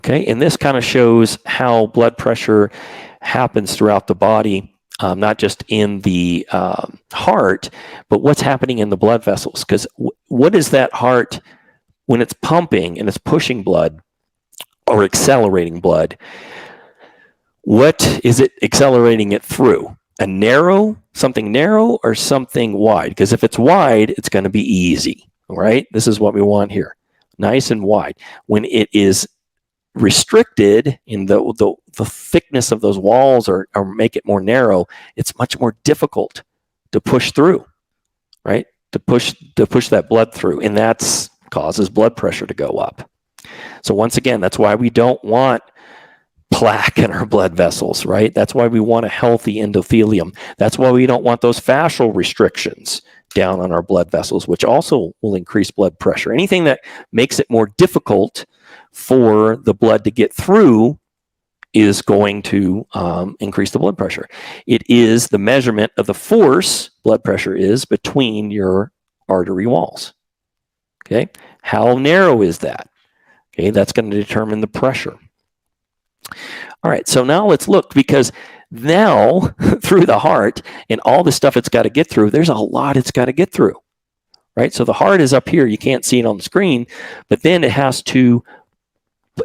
Okay, and this kind of shows how blood pressure happens throughout the body, not just in the heart, but what's happening in the blood vessels. Because what is that heart when it's pumping and it's pushing blood or accelerating blood? What is it accelerating it through? Something narrow or something wide? Because if it's wide, it's going to be easy, right? This is what we want here. Nice and wide. When it is restricted in the thickness of those walls or make it more narrow, it's much more difficult to push through, right? To push that blood through, and that causes blood pressure to go up. So once again, that's why we don't want plaque in our blood vessels, right? That's why we want a healthy endothelium. That's why we don't want those fascial restrictions down on our blood vessels, which also will increase blood pressure. Anything that makes it more difficult for the blood to get through is going to increase the blood pressure. It is the measurement of the force blood pressure is between your artery walls. Okay, how narrow is that? Okay, that's going to determine the pressure. All right, so now let's look, because now through the heart and all the stuff it's got to get through, there's a lot it's got to get through, right? So the heart is up here. You can't see it on the screen, but then it has to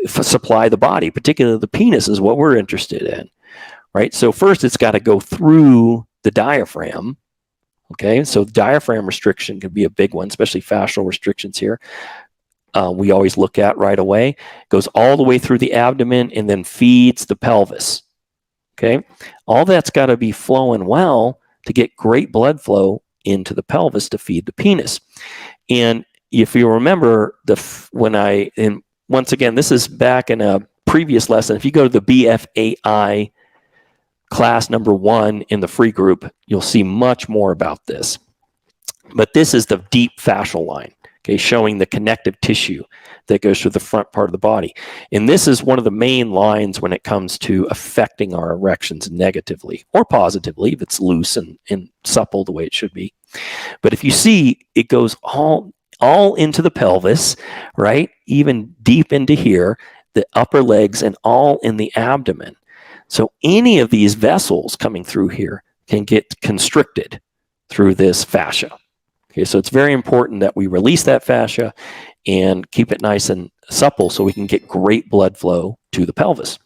supply the body, particularly the penis is what we're interested in, right? So first it's got to go through the diaphragm. Okay, so diaphragm restriction could be a big one, especially fascial restrictions here. We always look at right away. Goes all the way through the abdomen and then feeds the pelvis. Okay, all that's got to be flowing well to get great blood flow into the pelvis to feed the penis. And if you remember, once again, this is back in a previous lesson. If you go to the BFAI class number 1 in the free group, you'll see much more about this. But this is the deep fascial line, okay, showing the connective tissue that goes through the front part of the body. And this is one of the main lines when it comes to affecting our erections negatively or positively if it's loose and supple the way it should be. But if you see, it goes all into the pelvis, right? Even deep into here, the upper legs, and all in the abdomen. So any of these vessels coming through here can get constricted through this fascia. Okay, so it's very important that we release that fascia and keep it nice and supple so we can get great blood flow to the pelvis.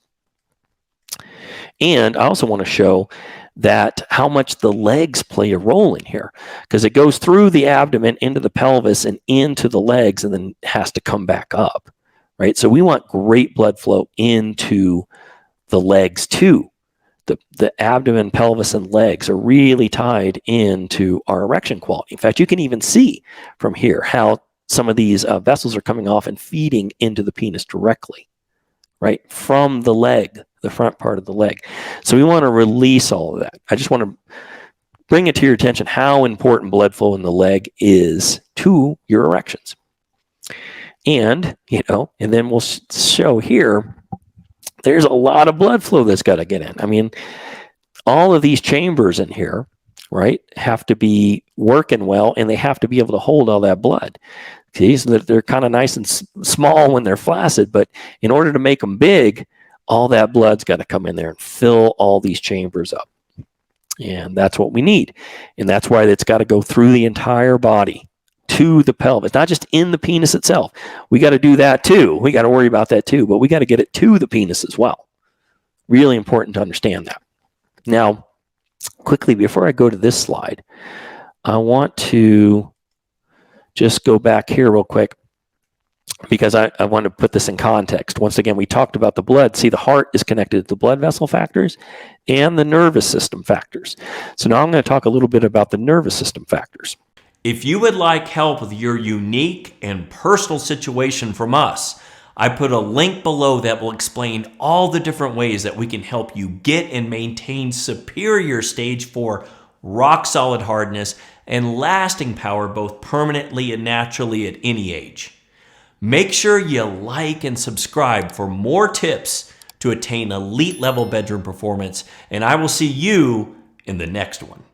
And I also want to show that how much the legs play a role in here, because it goes through the abdomen into the pelvis and into the legs and then has to come back up, right? So we want great blood flow into the legs too. The abdomen, pelvis, and legs are really tied into our erection quality. In fact, you can even see from here how some of these vessels are coming off and feeding into the penis directly, right? From the leg, the front part of the leg. So we want to release all of that. I just want to bring it to your attention how important blood flow in the leg is to your erections. And, and then we'll show here, there's a lot of blood flow that's got to get in. I mean, all of these chambers in here, right, have to be working well, and they have to be able to hold all that blood. See, so they're kind of nice and small when they're flaccid, but in order to make them big, all that blood's got to come in there and fill all these chambers up. And that's what we need. And that's why it's got to go through the entire body to the pelvis, not just in the penis itself. We got to do that too. We got to worry about that too, but we got to get it to the penis as well. Really important to understand that. Now, quickly, before I go to this slide, I want to just go back here real quick because I want to put this in context. Once again, we talked about the blood. See, the heart is connected to the blood vessel factors and the nervous system factors. So now I'm going to talk a little bit about the nervous system factors. If you would like help with your unique and personal situation from us, I put a link below that will explain all the different ways that we can help you get and maintain superior stage 4 rock solid hardness and lasting power both permanently and naturally at any age. Make sure you like and subscribe for more tips to attain elite level bedroom performance, and I will see you in the next one.